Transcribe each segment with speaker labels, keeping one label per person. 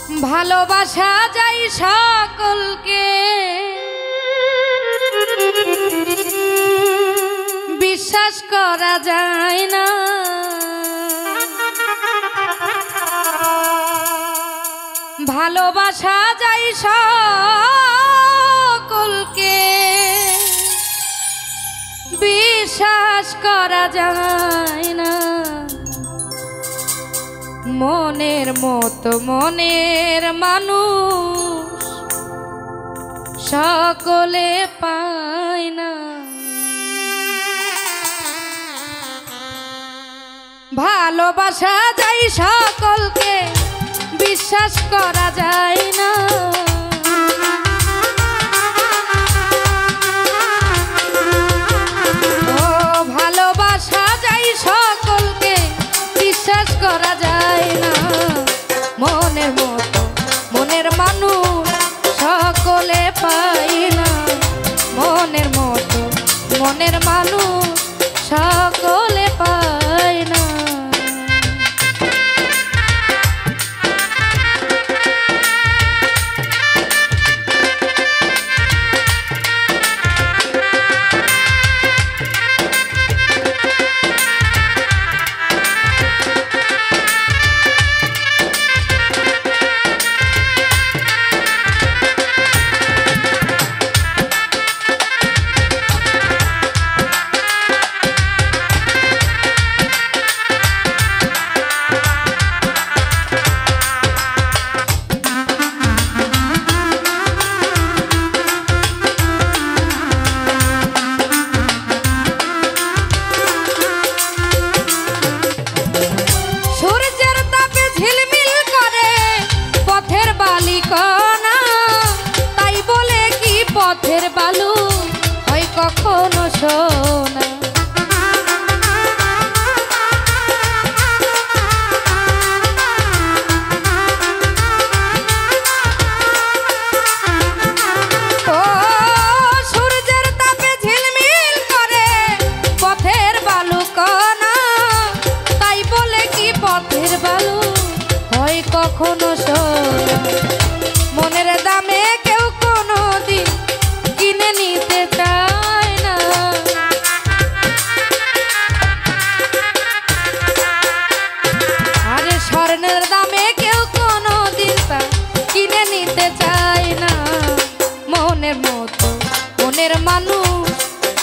Speaker 1: ভালোবাসা যায় সকলকে, বিশ্বাস করা যায় না। ভালোবাসা যায় সকলকে, বিশ্বাস করা যায় না। মনের মতো মনের মানুষ সকলে পায় না। ভালোবাসা যায় সকলকে, বিশ্বাস করা যায় না। ও ভালোবাসা যায় সকলকে, বিশ্বাস করা যায় না। মনের মতো মনের মানুষ সকলে পাই না। মনের মতো মনের মানুষ সকলে পায় না। তাই বলে কি পথের বালু হয় কখনো সোনা? ও সূর্যের তাপে ঝিলমিল করে পথের বালু কণা, তাই বলে কি পথের বালু হয় কখনো সোনা? মনের দামে কেউ কোনো দিন কিনে নিতে চায় না। আরে স্বর্ণের দামে কেউ কোনো দিন তা কিনে নিতে চায় না। মনের মতো মনের মানুষ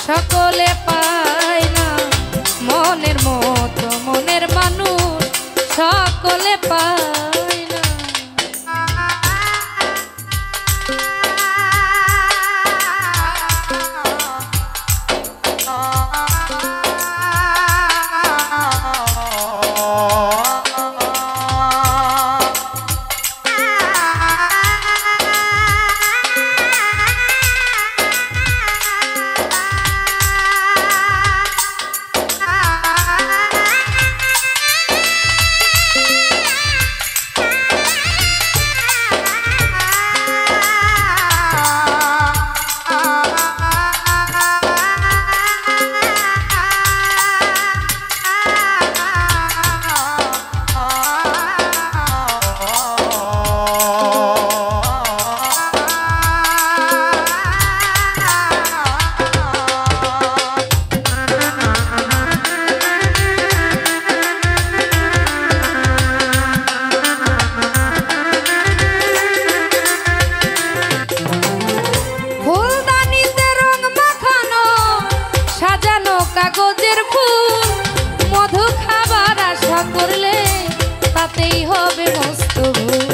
Speaker 1: সকলে পায় না। মনের মতো মনের মানুষ সকলে পায় না। কাগজের ফুল মধু খাবার আশা করলে তাতেই হবে মস্ত ভুল।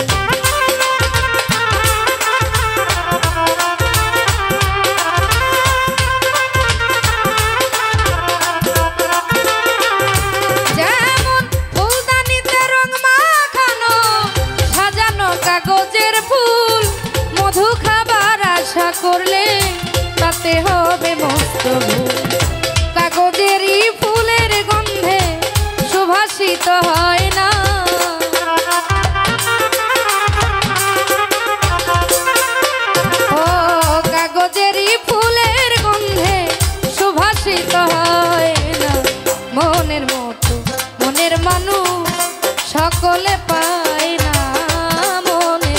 Speaker 1: যেমন ফুলদানিতে রং মাখানো সাজানো কাগজের ফুল মধু খাবার আশা করলে তাতে হবে মস্ত ভুল। কাগজেরই ফুলের গন্ধে সুবাসিত হয় না। ও কাগজেরই ফুলের গন্ধে সুবাসিত হয় না। মনের মতো মনের মানুষ সকলে পায় না। মনের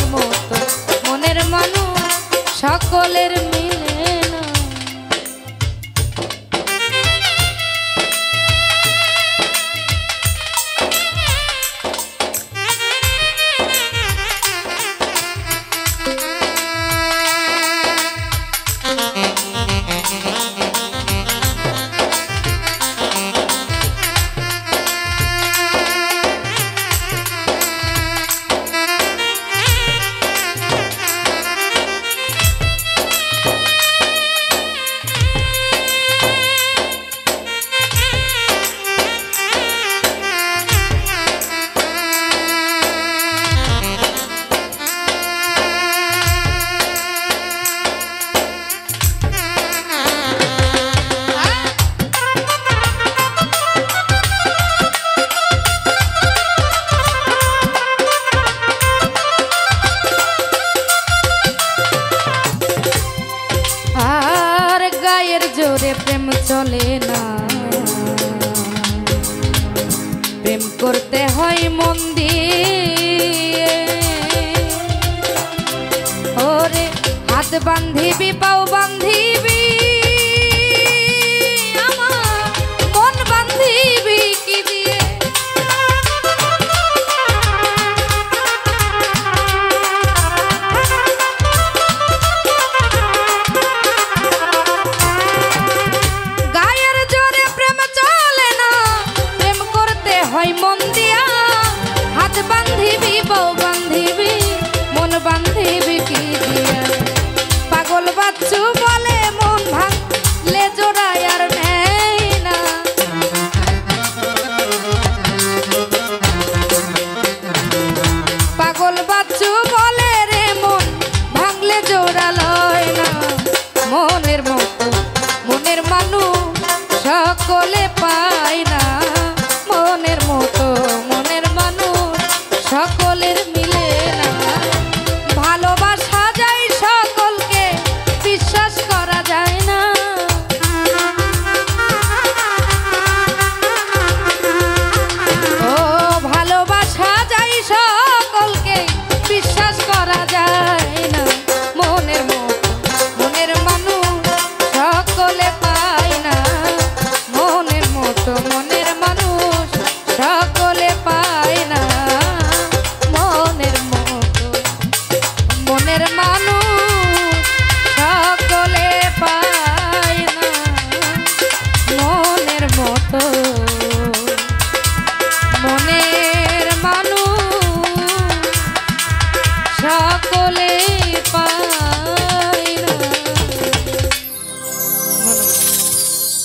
Speaker 1: সকলের মিলে না। জোরে প্রেম চলে না, প্রেম করতে হয় মন দিয়ে। ওরে হাত বান্ধিবি পাও বান্ধিবি, আমার মন বান্ধিবি কি দিয়ে? মন দিয়া হাত বান্ধিবি বউ বান্ধিবি মন বান্ধিবি কি দিয়া? পাগল বাচ্চু বলে মন ভাঙলে জোড়ায় আর নেই না। পাগল বাচ্চু বলে রে মন ভাঙলে জোড়া লয় না। মনের মতো মনের মানুষ সকলে পায় না, মনের মতো মনের মানুষ সকলের মিলে না। ভালোবাসা যায় সকলকে, বিশ্বাস করা যায় না। ও ভালোবাসা যায় সকলকে, বিশ্বাস করা যায় না। মনের মতো মনের মানুষ সকলে পায় না, মনের মতো মনের মানুষ সকলে পায় না। মনের মতো মনের মানুষ সকলে পায় না, মনের মতো মনের মানুষ সকলে